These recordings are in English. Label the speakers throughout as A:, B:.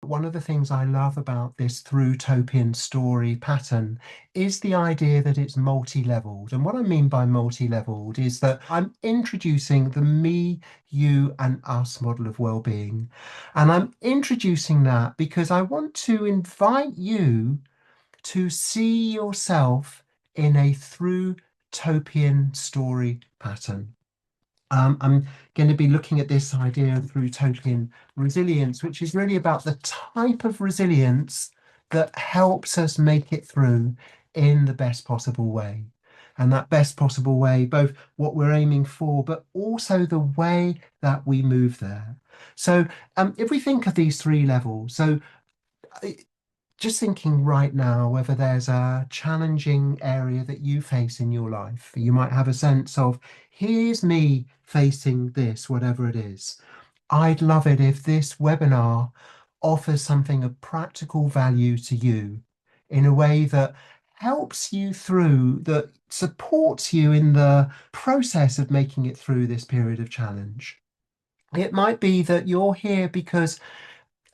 A: one of the things I love about this Thrutopian story pattern is the idea that it's multi-leveled. And what I mean by multi-leveled is that I'm introducing the me, you, and us model of well-being. And I'm introducing that because I want to invite you to see yourself in a Thrutopian story pattern. I'm going to be looking at this idea through Thrutopian resilience, which is really about the type of resilience that helps us make it through in the best possible way. And that best possible way, both what we're aiming for, but also the way that we move there. So if we think of these three levels, so just thinking right now whether there's a challenging area that you face in your life. You might have a sense of, here's me facing this, whatever it is. I'd love it if this webinar offers something of practical value to you in a way that helps you through, that supports you in the process of making it through this period of challenge. It might be that you're here because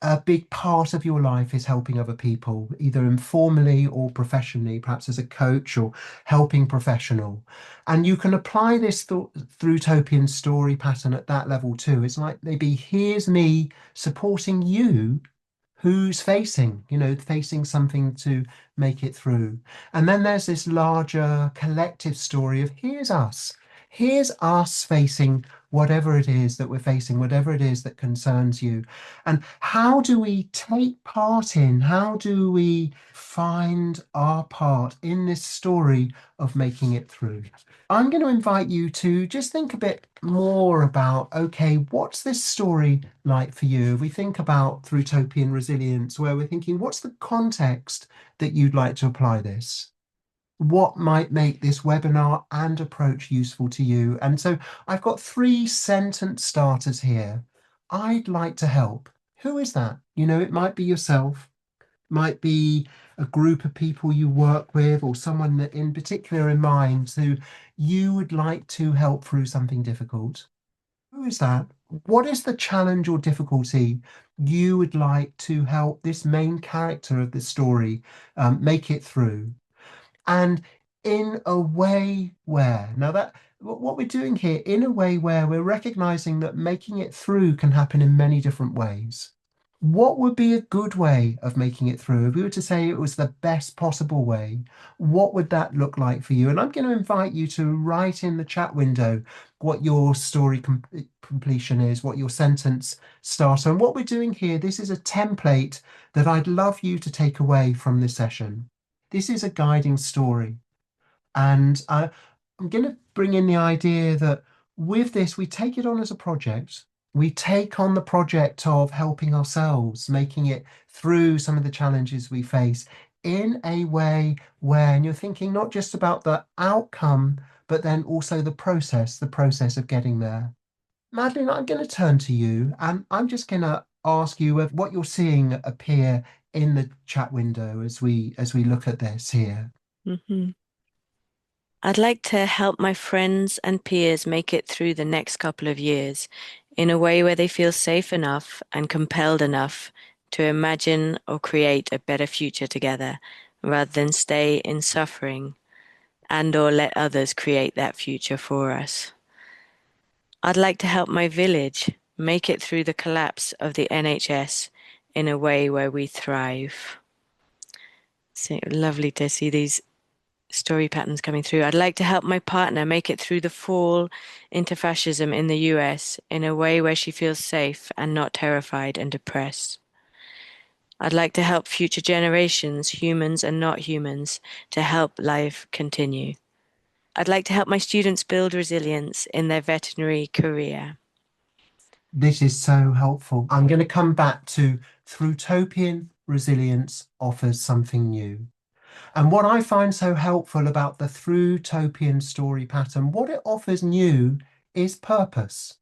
A: a big part of your life is helping other people, either informally or professionally, perhaps as a coach or helping professional. And you can apply this Thrutopian story pattern at that level too. It's like maybe here's me supporting you who's facing something to make it through. And then there's this larger collective story of here's us facing whatever it is that we're facing, whatever it is that concerns you. And how do we take part in, how do we find our part in this story of making it through? I'm going to invite you to just think a bit more about, okay, what's this story like for you? If we think about Thrutopian resilience, where we're thinking, what's the context that you'd like to apply this? What might make this webinar and approach useful to you? And so I've got 3 sentence starters here. I'd like to help. Who is that? It might be yourself, might be a group of people you work with, or someone that in particular in mind who you would like to help through something difficult. Who is that? What is the challenge or difficulty you would like to help this main character of the story make it through? And in a way where, now that what we're doing here, in a way where we're recognizing that making it through can happen in many different ways. What would be a good way of making it through? If we were to say it was the best possible way, what would that look like for you? And I'm going to invite you to write in the chat window what your story completion is, what your sentence starter. And what we're doing here, this is a template that I'd love you to take away from this session. This is a guiding story. And I'm going to bring in the idea that with this, we take it on as a project. We take on the project of helping ourselves, making it through some of the challenges we face in a way where, and you're thinking not just about the outcome, but then also the process of getting there. Madeline, I'm going to turn to you and I'm just going to ask you what you're seeing appear in the chat window as we look at this here.
B: Mhm. I'd like to help my friends and peers make it through the next couple of years in a way where they feel safe enough and compelled enough to imagine or create a better future together rather than stay in suffering and or let others create that future for us. I'd like to help my village make it through the collapse of the NHS in a way where we thrive. So lovely to see these story patterns coming through. I'd like to help my partner make it through the fall into fascism in the US in a way where she feels safe and not terrified and depressed. I'd like to help future generations, humans and not humans, to help life continue. I'd like to help my students build resilience in their veterinary career.
A: This is so helpful. I'm going to come back to Thrutopian resilience offers something new. And what I find so helpful about the Thrutopian story pattern, what it offers new is purpose.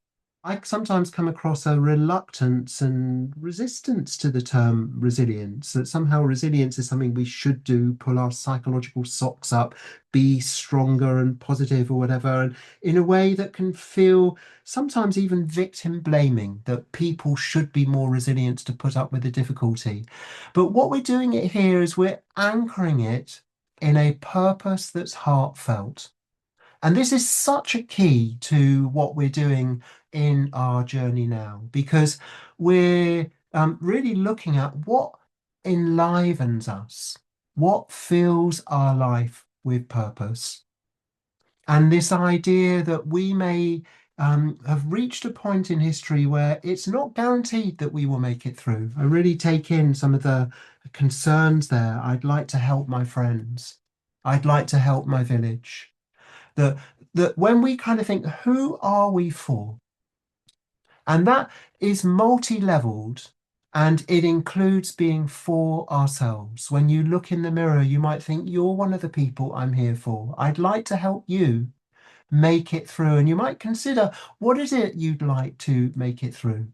A: I sometimes come across a reluctance and resistance to the term resilience, that somehow resilience is something we should do, pull our psychological socks up, be stronger and positive or whatever, and in a way that can feel sometimes even victim blaming, that people should be more resilient to put up with the difficulty. But what we're doing it here is we're anchoring it in a purpose that's heartfelt. And this is such a key to what we're doing in our journey now, because we're really looking at what enlivens us, what fills our life with purpose. And this idea that we may have reached a point in history where it's not guaranteed that we will make it through. I really take in some of the concerns there. I'd like to help my friends. I'd like to help my village that that when we kind of think, who are we for? And that is multi-leveled and it includes being for ourselves. When you look in the mirror, you might think, you're one of the people I'm here for. I'd like to help you make it through. And you might consider, what is it you'd like to make it through?